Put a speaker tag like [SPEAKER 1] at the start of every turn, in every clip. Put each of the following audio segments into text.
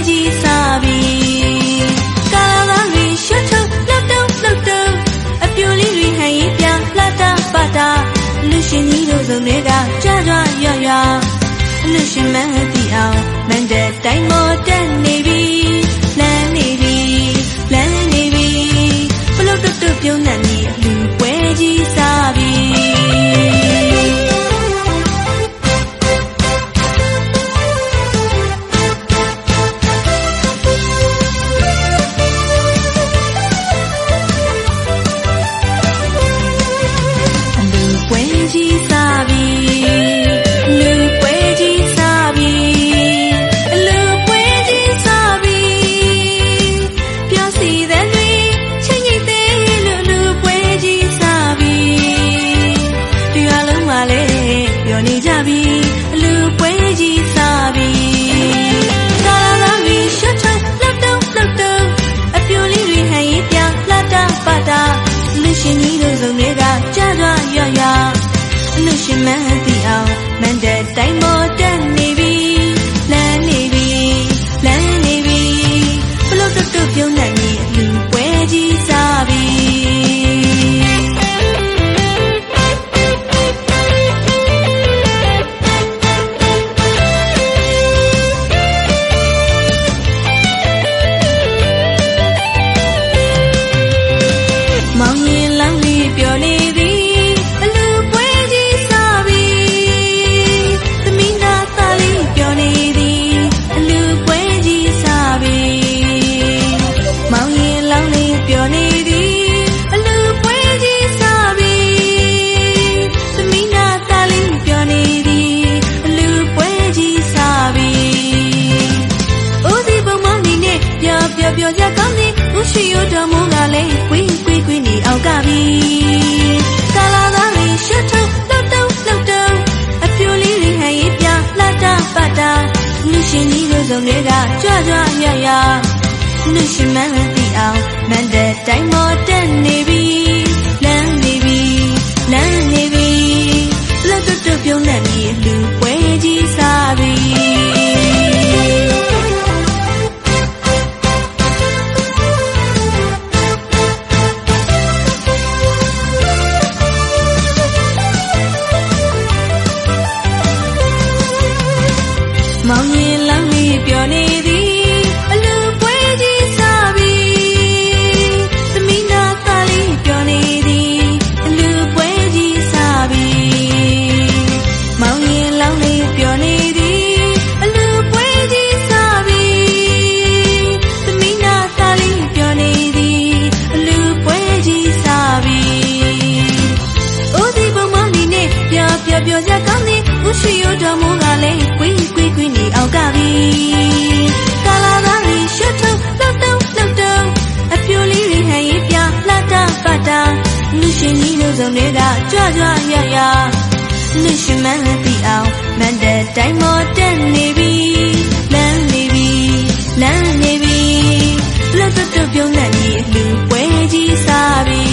[SPEAKER 1] ကြီးစားပြီကာလာရီရှုထုလှုပ်တုံလှုပ်တုံအပြိုလေးတွေဟန်ရင်ပြလှတာပါတာလူရှင်ကြီးတို့စုံတွေကကြွကြွရွရွလူရှင်မသိအောင်မန်တဲ့တိုင်းမောတက်နေပြီလမ်းနေပြီလမ်းနေပြီဘလို့တွတ်တွတ်ပြုံးနေလူပွဲကြီးစားပြီလူရှင်မသိအောင်မန်တဲ့တိုင်းမောတက်နေပြီလမ်းနေပြီလမ်းနေပြီဘလို့တွတ်တွတ်ပြုံးနေလူပွဲကြီးစားပြီမောင်ရင်လောင်းလေးပြောနေသည်ပြောကြကောင်းနေဦးရှိရတော်မူကလည်းကွင်းကွင်းကွင်းနေအောင်ကပြီကာလာသားလေးရှုထုလှုပ်တုံလှုပ်တုံအပြိုလေးတွေဟန်ရင်ပြလှတာပတ်တာလူရှင်ကြီးတို့စုံတွေကကြွကြွရရလူရှင်မသိအောင်မန်တဲ့တိုင်းမောတက်နေပြီလမ်းနေပြီလမ်းနေပြီလှုပ်တွတ်တွတ်ပြုံးနေလူပွဲကြီးစားပြီမောင်ရင်လောင်းလေးပြောနေသည်အလူပွဲကြီးစားပြီသမီးနာသားလေးပြောနေသည်အလူပွဲကြီးစားပြီမောင်ရင်လောင်းလေးပြောနေသည်အလူပွဲကြီးစားပြီသမီးနာသားလေးပြောနေသည်အလူပွဲကြီးစားပြီဦးဒီပုံမလေးနဲ့ပြောကြကောင်းနေဦးရှိရတော်မူကလည်းကွင်းကွင်းကွင်းနေအောင်ကပြီကာလာသားလေးရှုထုလှုပ်တုံလှုပ်တုံအပြိုလေးတွေဟန်ရင်ပြလှတာပတ်တာလူရှင်ကြီးတို့စုံတွေကကြွကြွရရလူရှင်မသိအောင်မန်တဲ့တိုင်းမောတက်နေပြီလမ်းနေပြီလမ်းနေပြီလှုပ်တွတ်တွတ်ပြုံးနေလူပွဲကြီးစားပြီ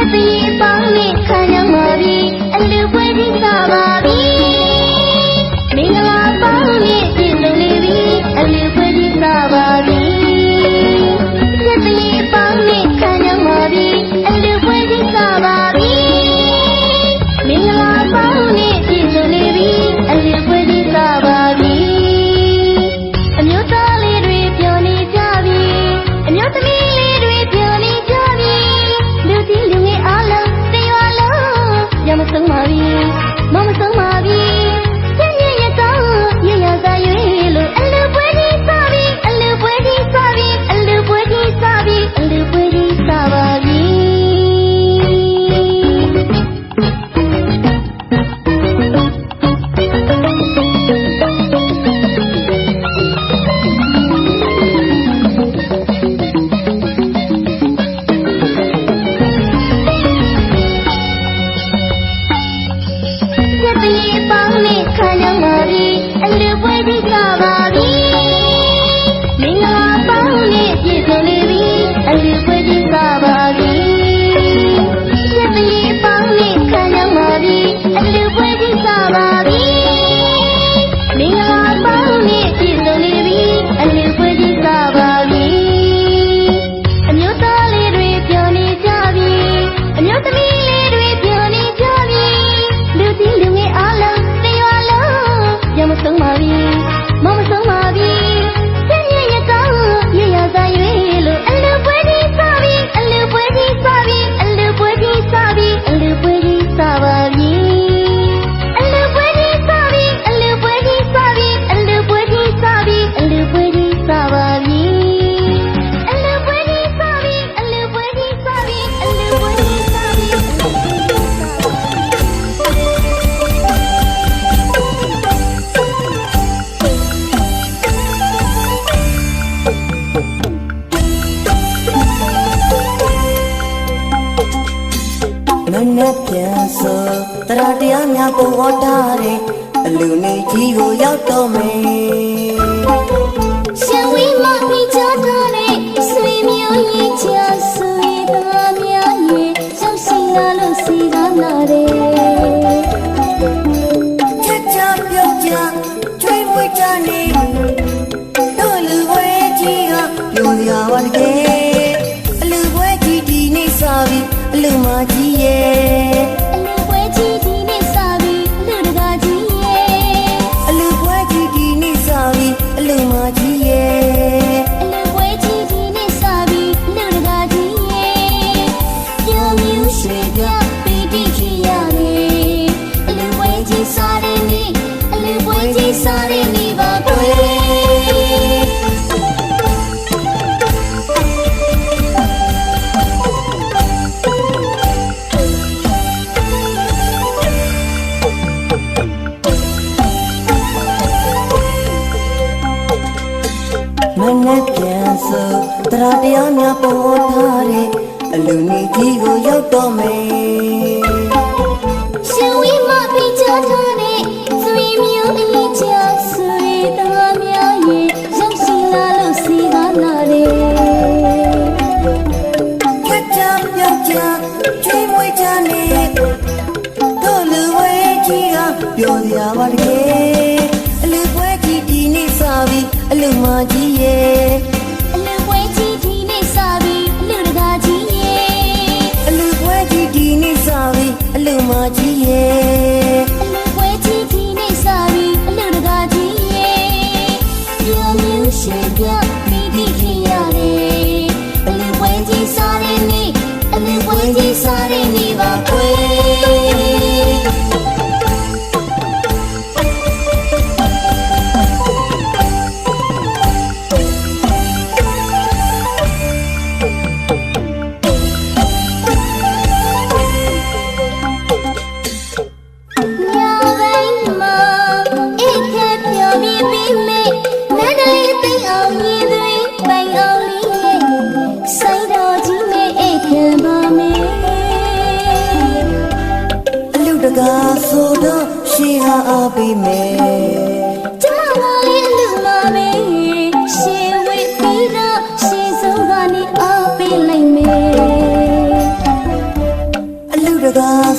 [SPEAKER 2] မ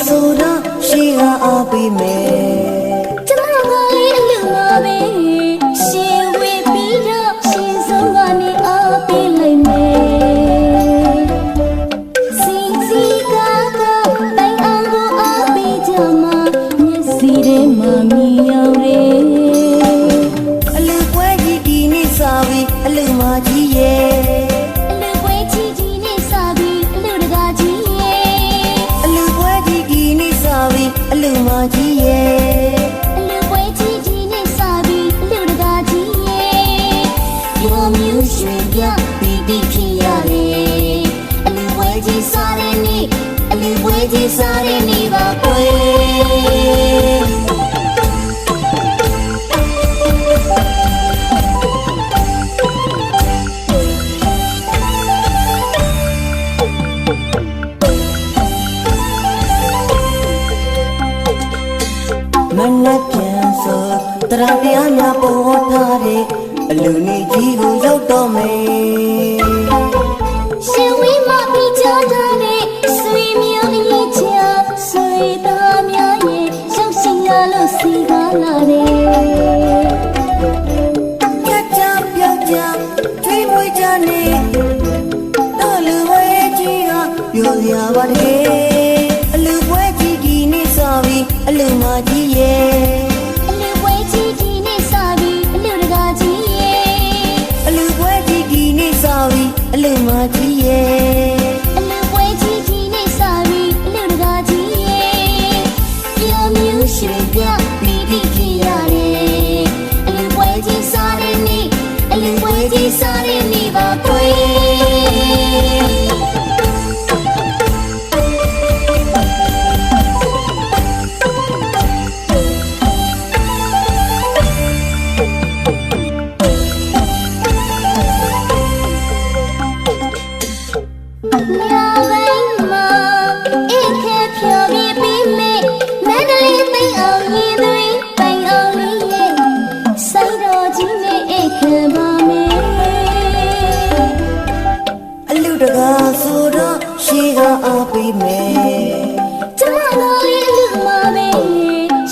[SPEAKER 2] ဆိုတော့ရှိကအားပေးမယ်
[SPEAKER 1] ကျမကလေးအလူမှာပဲရှင်ဝေးပြီးတော့ရှင်ဆုံးကနေအားပေးလိုက်မယ်စီစီကာကတိုင်အောင်ကိုအားပေးကြမှာမျက်စီထဲမှာမြင်ရောက်တယ်
[SPEAKER 2] အလူပွဲကြီးဒီနေ့စားပြီးအလူမကြီးရဲ့
[SPEAKER 1] အလူပွဲကြီးဒီနေ့စားပြီးအလူတကာကြီးရဲ့
[SPEAKER 2] အလူပွဲကြီးဒီနေ့စားပြီးအလူမကြီးရဲ့
[SPEAKER 1] အလူပွဲကြီးဒီနေ့စားပြီးအလူတကာကြီးရဲ့ပြောမျိုးရွှင်ပြပြီးပြီးဖြစ်ရတယ်အလူပွဲကြီးစားတဲ့နေ့အလူပွဲကြီးစားတဲ့နေ့ပါကွယ်
[SPEAKER 2] မနဲ့ပြန်ဆိုတရားတရားများပေါ်ထားတဲ့အလူနေကြီးကိုရောက်တော့မယ်
[SPEAKER 1] ရှင်ဝေးမပြီးကြတာနဲ့ဆွေမျိုးအရေးချာဆွေသားများရဲ့ရောက်ရှင်ရလို့စီကားလာတယ်
[SPEAKER 2] ကြကြပြောက်ကြကျွေးမွေးကြနေတော့လူဝဲကြီးကပြောစရာပါတယ်အလူပွဲကြီးဒီနေ့စားပြီးအလူမကြီးရဲ့
[SPEAKER 1] အလူပွဲကြီးဒီနေ့စားပြီးအလူတကာကြီးရဲ့
[SPEAKER 2] အလူပွဲကြီးဒီနေ့စားပြီးအလူမကြီးရဲ့
[SPEAKER 1] အလူပွဲကြီးဒီနေ့စားပြီးအလူတကာကြီးရဲ့ပြောမျိုးရွှင်ပြပြီးပြီးဖြစ်ရတယ်အလူပွဲကြီးစားတဲ့နေ့အလူပွဲကြီးစားတဲ့နေ့ပါကွယ်ညပိုင်းမှာအိတ်ခဲဖြောပြီးပြီးမေမန္တလေးသိမ်းအောင်ရည်သွင်းပိုင်အောင်လေးရဲ့စိတ်တော်ကြီးနဲ့အိတ်ခဲပါမယ်
[SPEAKER 2] အလူတကာဆိုတော့ရှိကအားပေးမယ်
[SPEAKER 1] ကျမကလေးအလူမှာပဲ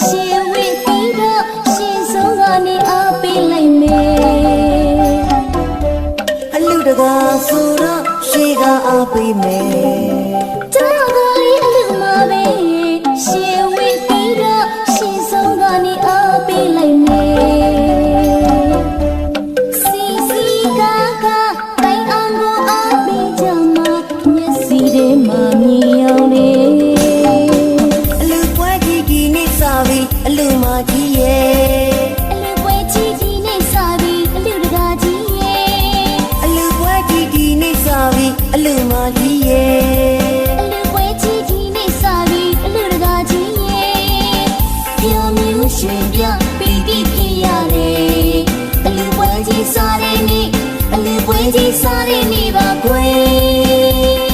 [SPEAKER 1] ရှင်ဝေးပြီးတော့ရှင်ဆုံးကနေအားပေးလိုက်မယ်
[SPEAKER 2] အလူတကာဆိုတော့ရှိကအားပေးမယ်
[SPEAKER 1] ကျမကလေးအလူမှာပဲရှင်ဝေးပြီးတော့ရှင်ဆုံးကနေအားပေးလိုက်မယ်စီစီကာကတိုင်အောင်ကိုအားပေးကြမှာမျက်စီထဲမှာမြင်ရောက်တယ်
[SPEAKER 2] အလူပွဲကြီးဒီနေ့စားပြီးအလူမကြီးရဲ့
[SPEAKER 1] အလူပွဲကြီးဒီနေ့စားပြီးအလူတကာကြီးရဲ့
[SPEAKER 2] အလူပွဲကြီးဒီနေ့စားပြီးအလူမကြီးရဲ့
[SPEAKER 1] အလူပွဲကြီးဒီနေ့စားပြီးအလူတကာကြီးရဲ့ပြောမျိုးရွှင်ပြပြီးပြီးဖြစ်ရတယ်အလူပွဲကြီးစားတဲ့နေ့အလူပွဲကြီးစားတဲ့နေ့ပါကွယ်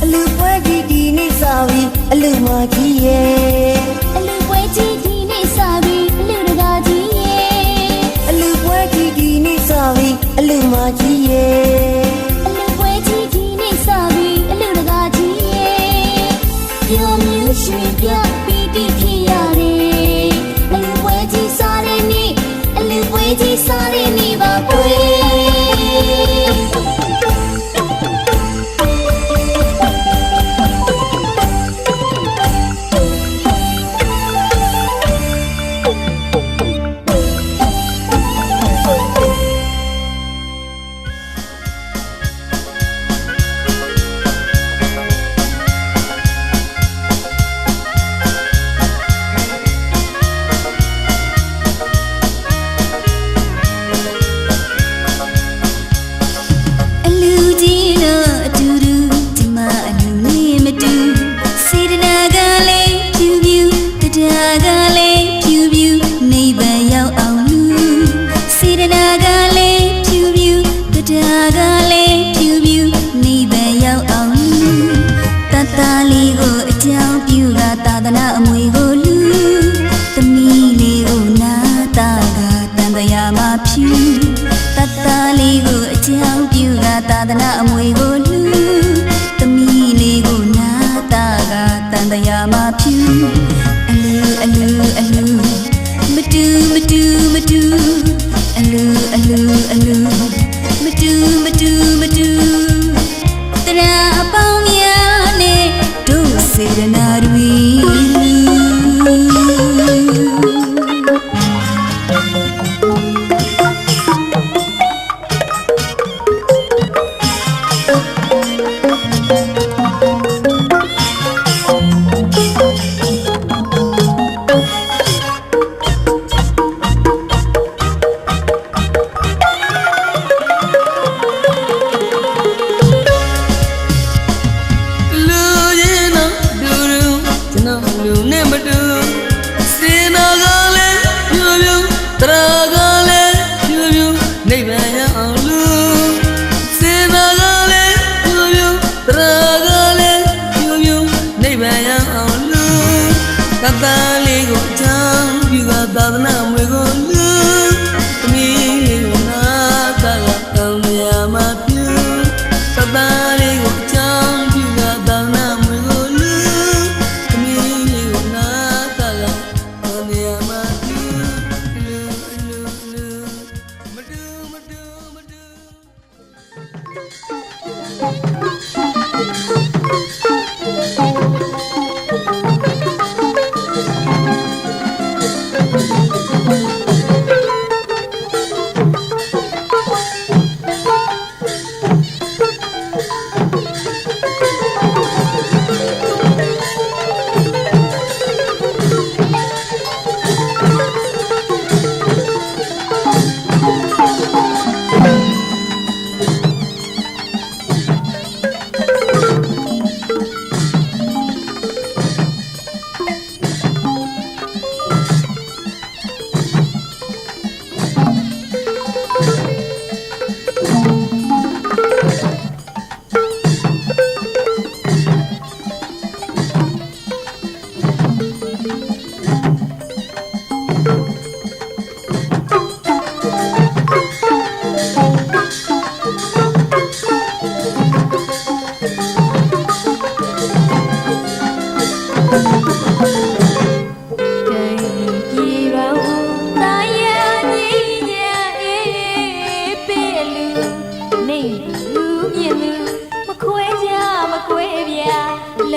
[SPEAKER 2] အလူပွဲကြီးဒီနေ့စားပြီးအလူမကြီးရဲ့
[SPEAKER 1] အလူပွဲကြီးဒီနေ့စားပြီးအလူတကာကြီးရဲ့
[SPEAKER 2] အလူပွဲကြီးဒီနေ့စားပြီးအလူမကြီးရဲ့
[SPEAKER 1] အလူပွဲကြီးဒီနေ့စားပြီးအလူတ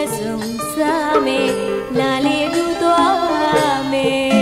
[SPEAKER 1] လက်ဆုံးစားမယ်လာလေတူသွားမယ်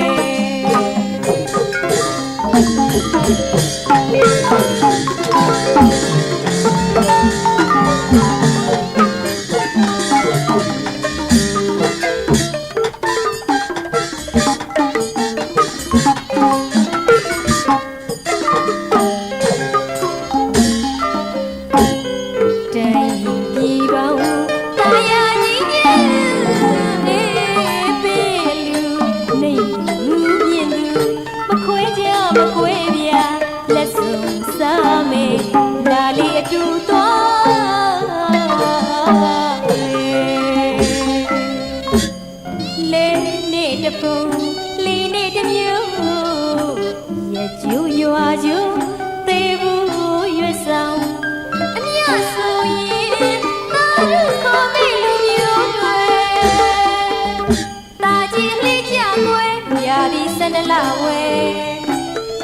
[SPEAKER 1] လာဝဲ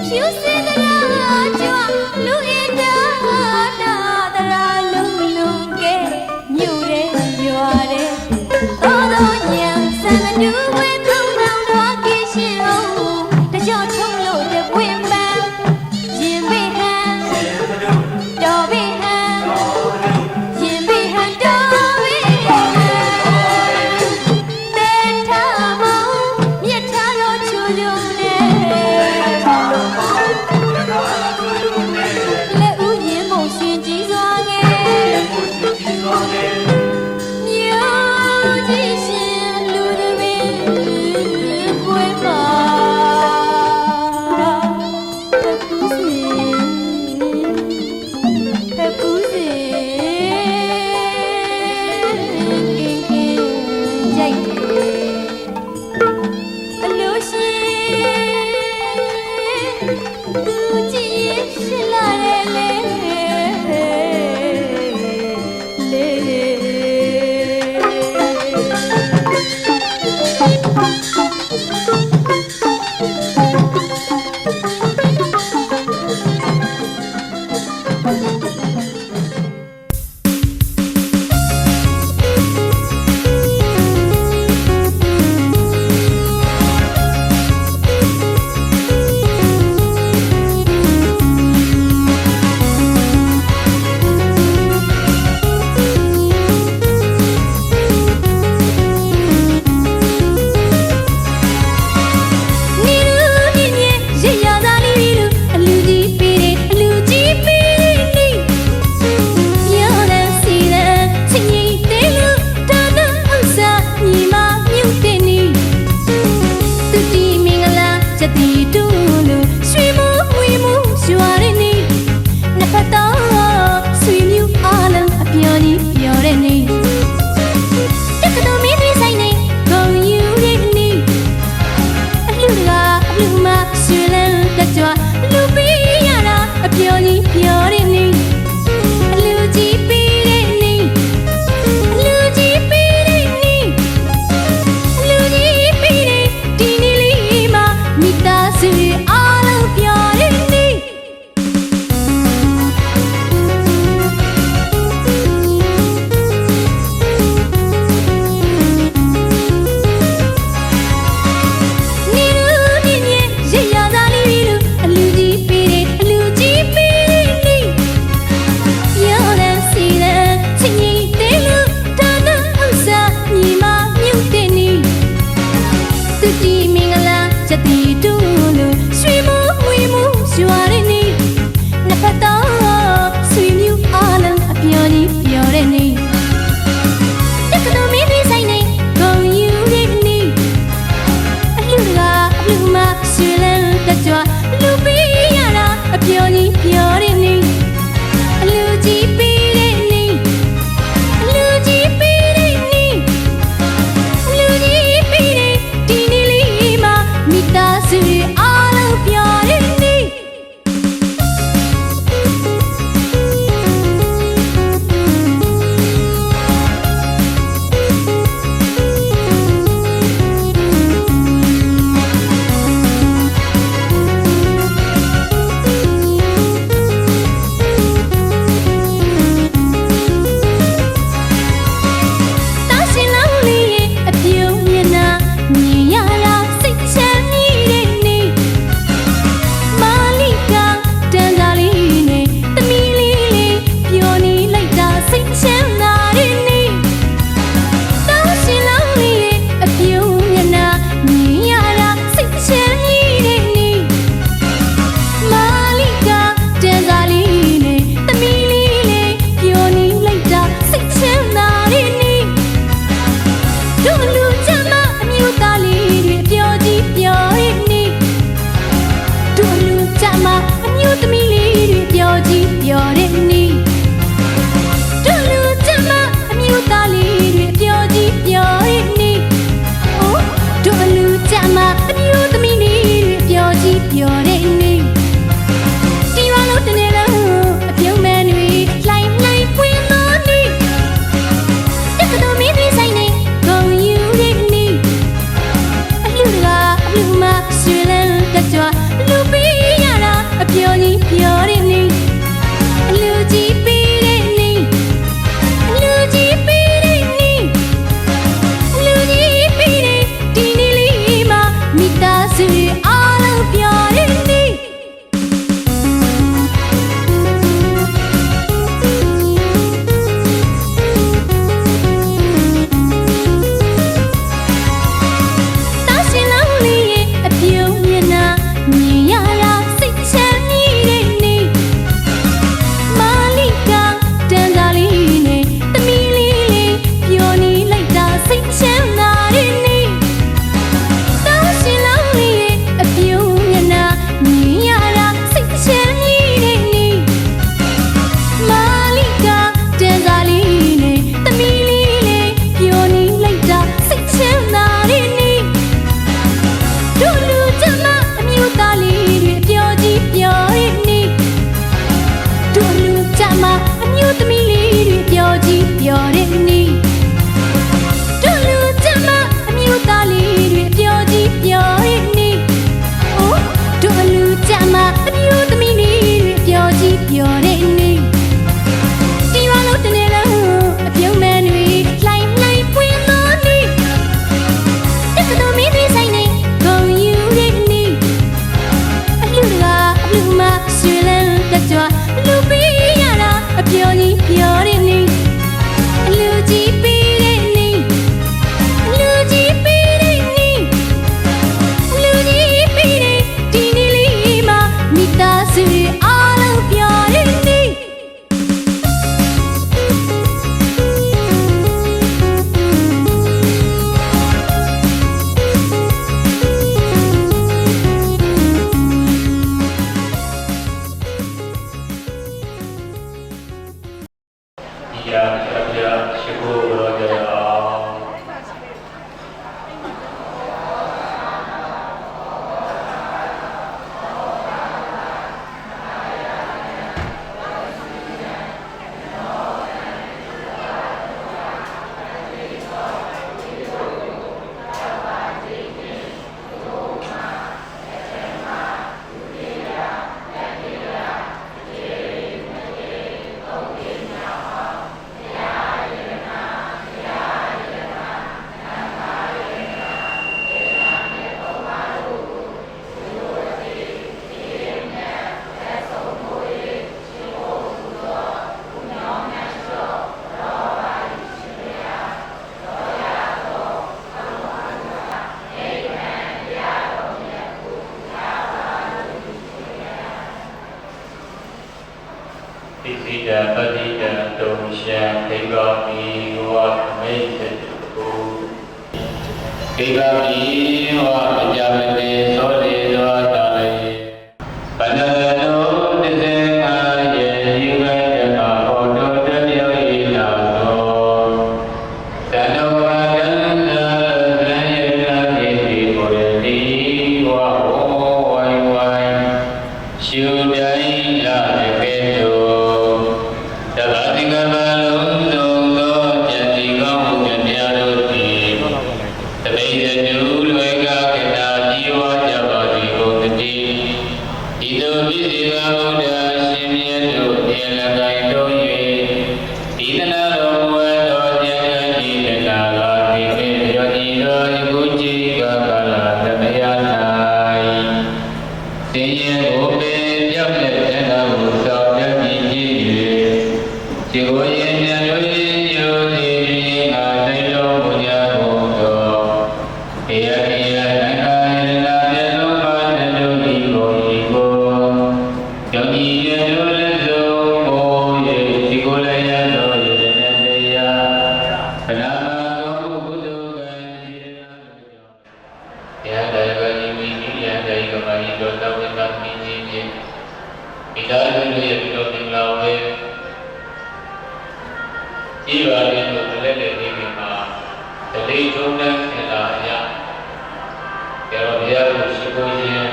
[SPEAKER 1] ဖြူစင်တရာကြွလူအင်တာနာတရာလုံးလုံးကဲမြို့ရဲရွာရဲသောတော်ညံစံတူဝဲသုံးဆောင်တော်ကိရှင်အောင်တကြောထုံးလို့တပွင့်ပန်းရင်မေဟန်တော်ဘေဟန်ရင်မေဟန်တော်ဘေဟန်တဲထားမောင်မြတ်ထားတော်ချူချူနဲ့
[SPEAKER 3] ဒီကပြီဝါကြမနေသောလေသောတာလေဘဏ္ဍနောတိစေငါယေယူဝေတကဟောတောတမြောဤလာသောသတ္တဝါဒံသာရံယေနာတိတိကိုရတိဝါဟောဝိုင်ဝိုင်ရှုတိုင်းလာကဲ့သို့သဗ္ဗတိကမလုံးစုံသောဉာဏ်ဒီကောင်းမှုများတို့သည်တပိဒတုလွယ်ကကနာကြီးဝါကြပါသည်ကိုတတိဤသို့ပြည့်စုံသောဘုရားရှင်မြတ်တို့ဉာဏ်လည်းကိုင်တော်၍ဒီသနာတော်မူသောဉာဏ်ဤတကာလာဒီမေရောကြည်သောယခုကြည်ကကာလသမယ၌သင်ရဲ့ကိုပင်ပြောင်းတဲ့ဉာဏ်ကိုစောင့်မြည်ကြည်၍ဒီကိုရင်ဉာဏ်တို့၏ယုံကြည်ငါတိုင်းတော်မူကြကုန်သောဧယတိယနိုင်ကာယနာပြေလုံးပါတတို့ဤကိုဤကိုယောဂီရတို့လည်းသုံးကိုယေဒီကိုလည်းရတော်ယေနတရားဗလာမကောဘုဒ္ဓကံဒီရနာတို့ကြောင့်တရားတော်ကဤဝိနိယတေကမဤတော်တော်ဝိသမိကြီးဖြင့်ဣဒာတို့ရဲ့ပြုတော်တင်လာဝဲဤပါရင်တို့လည်းလည်းဒီမှာတတိထုံးတဲ့ဆင်လာအရာကျေတော်ဘုရားကိုရှိခိုးခြင်း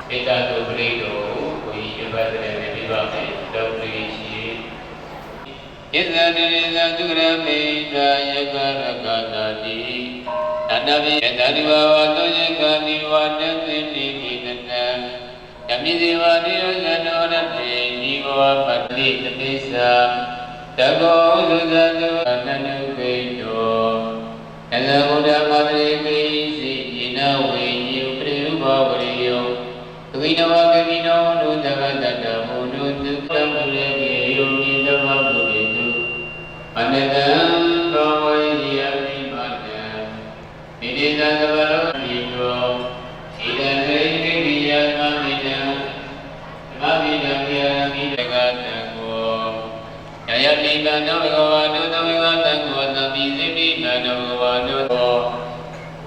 [SPEAKER 3] ဣဒာတို့ပရိတို့ကိုဤရပတ်တဲ့နဲ့ပြပါမယ်တော်ပရိရှိယဇာတိရဇာသူရမေသာယကရကနာတိအနဘိယတတိဘဝတောယကတိဝတ္တသိတိကိတနံဓမ္မိဇေဝတိယဇနောရတေနိဘောပတ္တိတပိစ္ဆာတကောသုဇတုအနန္တုပိတောအဇဂုဒ္ဓမတရိကိစီဣနဝေညုပရိဥပဝရိယောသဝိနဝကမိနောနုတကတတမုနုသက္ကမုလေကေယောမိသမဗုရိတုအနတံဘောဝိရိယမိမတံမိတိသသဗ္ဗရောမိတောဣဒံသေကိရိယမမိတံမမိတံယံမိတကတံကိုယယတိကံသောဘဂဝါတို့သောဘဂဝတံကိုသမိစိပိကံသောဘဂဝါတို့သော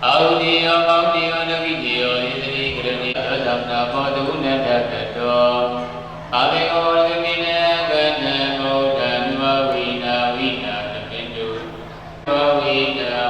[SPEAKER 3] အာဟုတိယောကောင်းတိယောနဂိတိယောဣတိကရဏိအသဗ္ဗနာဘောတုနတတတောအာဘေကောရမိနေကနံဘုဒ္ဓံဝဝိနာဝိနာတပိတုဝဝိနာ